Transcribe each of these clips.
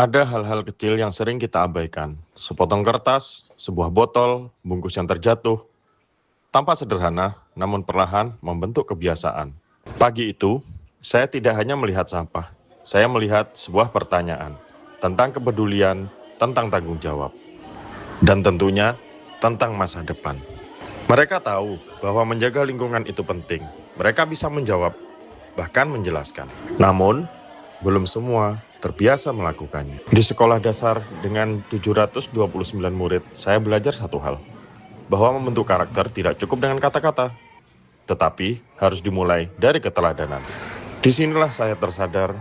Ada hal-hal kecil yang sering kita abaikan, sepotong kertas, sebuah botol, bungkus yang terjatuh. Tampak sederhana, namun perlahan membentuk kebiasaan. Pagi itu, saya tidak hanya melihat sampah, saya melihat sebuah pertanyaan tentang kepedulian, tentang tanggung jawab, dan tentunya tentang masa depan. Mereka tahu bahwa menjaga lingkungan itu penting. Mereka bisa menjawab, bahkan menjelaskan. Namun, belum semua terbiasa melakukannya. Di sekolah dasar dengan 729 murid, saya belajar satu hal, bahwa membentuk karakter tidak cukup dengan kata-kata, tetapi harus dimulai dari keteladanan. Disinilah saya tersadar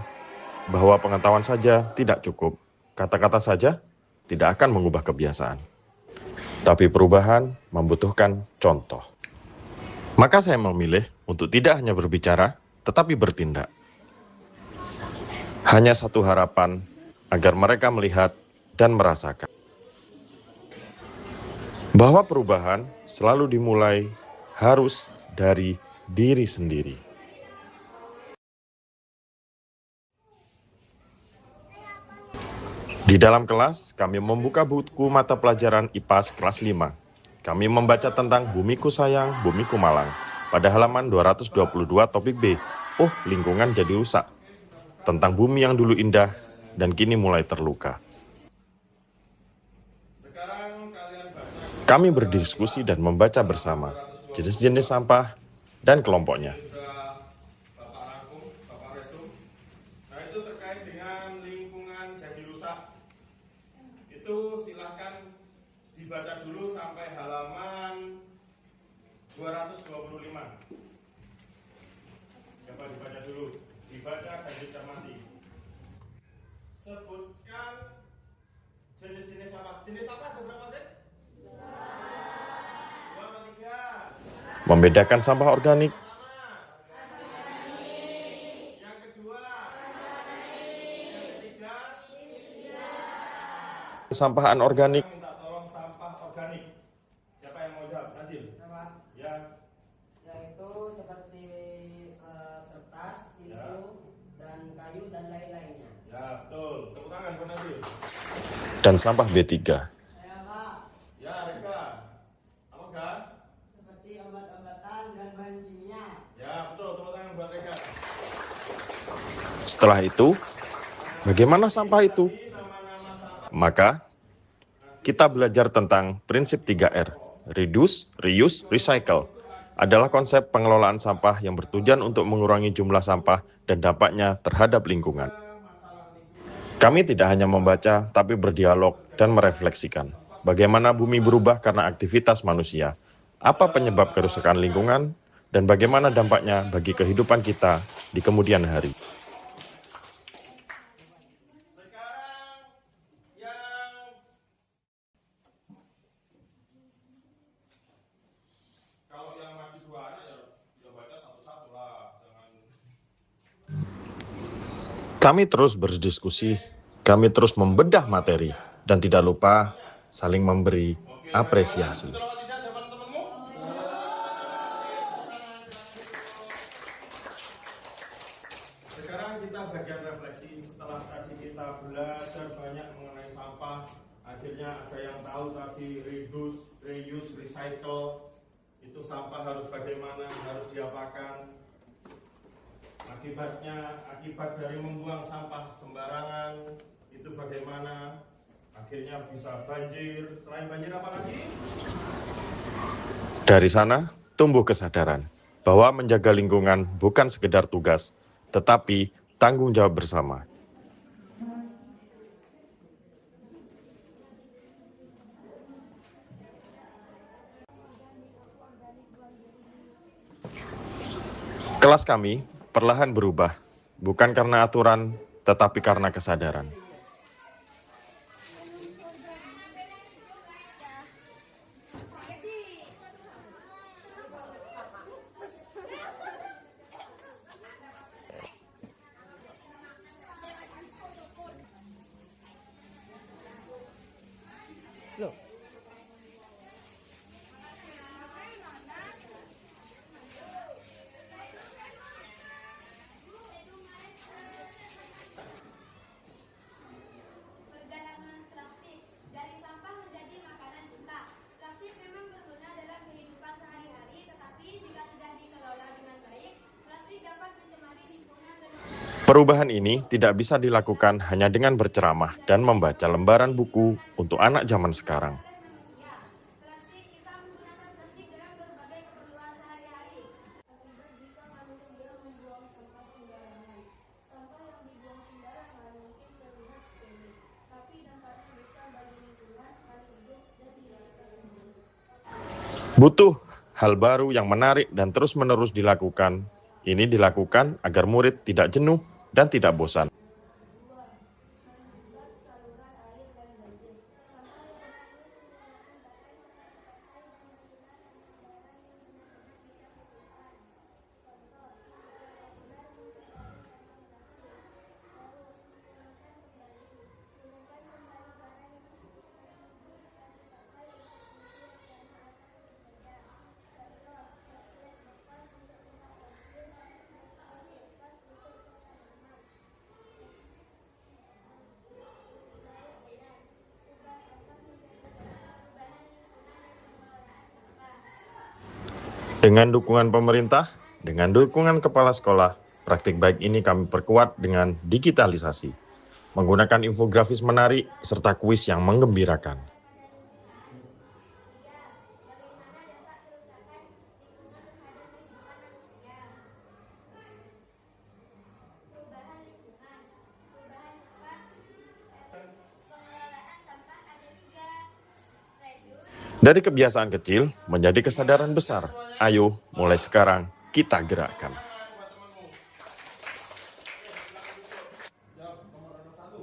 bahwa pengetahuan saja tidak cukup, kata-kata saja tidak akan mengubah kebiasaan. Tapi perubahan membutuhkan contoh. Maka saya memilih untuk tidak hanya berbicara, tetapi bertindak. Hanya satu harapan, agar mereka melihat dan merasakan bahwa perubahan selalu dimulai harus dari diri sendiri. Di dalam kelas, kami membuka buku mata pelajaran IPAS kelas 5. Kami membaca tentang Bumiku Sayang, Bumiku Malang. Pada halaman 222 topik B, oh lingkungan jadi rusak. Tentang bumi yang dulu indah dan kini mulai terluka. Kami berdiskusi dan membaca bersama jenis-jenis sampah dan kelompoknya. Nah, itu terkait dengan lingkungan jadi rusak. Itu silakan dibaca dulu sampai halaman 225. Coba dibaca dulu, dibaca dan dicermati. Sebutkan jenis-jenis sampah. Jenis sampah ada berapa sih? 2 atau 3? Membedakan sampah organik, Yang kedua, yang ketiga, sampah anorganik, minta tolong sampah organik. Siapa yang mau jawab? Nazil. Ya. Yaitu seperti kertas, tisu, dan kayu dan lain-lainnya. Ya, betul. Tepuk tangan buat Nazil. dan sampah B3. Ya, Reka. Apa enggak? Seperti obat-obatan dan bahan kimia. Ya, betul. Tepuk tangan buat Reka. Setelah itu, bagaimana sampah itu? Maka, kita belajar tentang prinsip 3R, reduce, reuse, recycle. Adalah konsep pengelolaan sampah yang bertujuan untuk mengurangi jumlah sampah dan dampaknya terhadap lingkungan. Kami tidak hanya membaca, tapi berdialog dan merefleksikan. Bagaimana bumi berubah karena aktivitas manusia, apa penyebab kerusakan lingkungan, dan bagaimana dampaknya bagi kehidupan kita di kemudian hari. Sekarang yang kalau yang maju suara ya baca satu-satu lah, jangan. Kami terus berdiskusi, kami terus membedah materi, dan tidak lupa saling memberi apresiasi. Betul apa tidak jawaban temanmu? Sekarang kita bagian refleksi. Setelah tadi kita belajar banyak mengenai sampah, akhirnya ada yang tahu tadi reduce, reuse, recycle. Itu sampah harus bagaimana, harus diapakan. Akibatnya, akibat dari membuang sampah sembarangan, itu bagaimana? Akhirnya bisa banjir. Selain banjir apa lagi? Dari sana, tumbuh kesadaran bahwa menjaga lingkungan bukan sekedar tugas, tetapi tanggung jawab bersama. Kelas kami perlahan berubah, bukan karena aturan, tetapi karena kesadaran. Perubahan ini tidak bisa dilakukan hanya dengan berceramah dan membaca lembaran buku untuk anak zaman sekarang. Plastik, kita menggunakan plastik dalam berbagai keperluan sehari-hari. Akibat jika manusia membuang sampah sembarangan. Sampah yang dibuang sembarangan mungkin terlihat sepele, tapi dampaknya besar bagi lingkungan, hal hidup, dan tidak terkendali. Butuh hal baru yang menarik dan terus-menerus dilakukan. Ini dilakukan agar murid tidak jenuh dan tidak bosan. Menghambat saluran air dan banjir. Sampah yang mengandung menggunakan bahan bakar terpakai dan menggunakan kendaraan yang benar-benar bisa digunakan. Contoh, benar-benar menggunakan kantong plastik. Lalu, menggunakan kembali. Gunakan kembali barang yang sudah subur dan dipakai untuk fungsi yang sama atau lebih berbeda. Contoh, baterai bekas untuk tempat pensil, baterai bekas untuk penanaman. Ubah sampah menjadi perubahan lingkungan dan pengelolaan sampah. Dengan dukungan pemerintah, dengan dukungan kepala sekolah, praktik baik ini kami perkuat dengan digitalisasi, menggunakan infografis menarik serta kuis yang menggembirakan. Bagaimana dampak kerusakan lingkungan terhadap kehidupan manusia? Perubahan lingkungan, perubahan sampah, pengelolaan sampah ada 3. Reduce, Dari kebiasaan kecil menjadi kesadaran besar. Ayo, mulai sekarang kita gerakkan. Jawab nomor 1.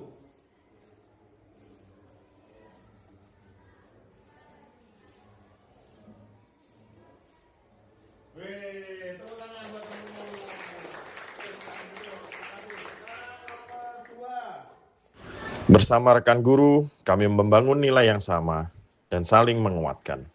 Wih, tepuk tangan buat temenmu. Nomor 2. Bersama rekan guru, kami membangun nilai yang sama dan saling menguatkan.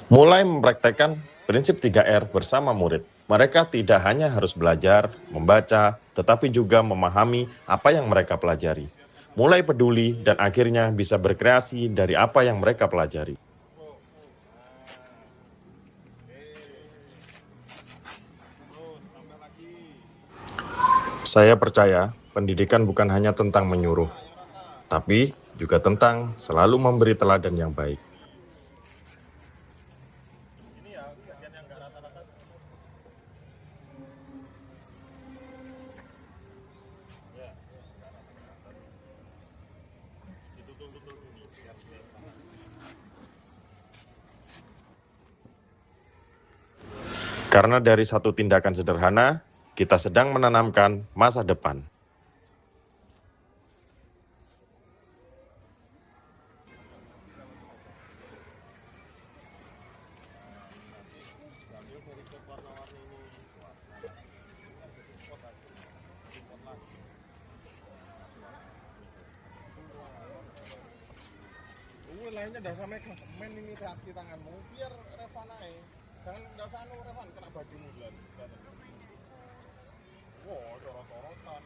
Mulai mempraktekkan prinsip 3R bersama murid. Mereka tidak hanya harus belajar, membaca, tetapi juga memahami apa yang mereka pelajari. Mulai peduli dan akhirnya bisa berkreasi dari apa yang mereka pelajari. Saya percaya pendidikan bukan hanya tentang menyuruh, tapi juga tentang selalu memberi teladan yang baik. Karena dari satu tindakan sederhana, kita sedang menanamkan masa depan. Lainnya udah sampai men ini reaksi tanganmu biar Revan aja. Jangan udah sana Revan kena bajumu bulan. Wah, corot-corotan.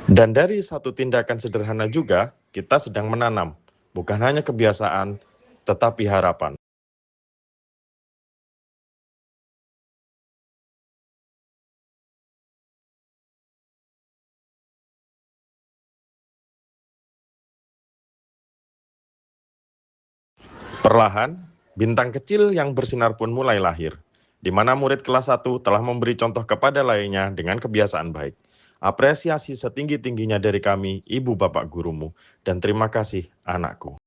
Dan dari satu tindakan sederhana juga, kita sedang menanam, bukan hanya kebiasaan, tetapi harapan. Perlahan, bintang kecil yang bersinar pun mulai lahir, di mana murid kelas 1 telah memberi contoh kepada lainnya dengan kebiasaan baik. Apresiasi setinggi-tingginya dari kami, ibu bapak gurumu, dan terima kasih anakku.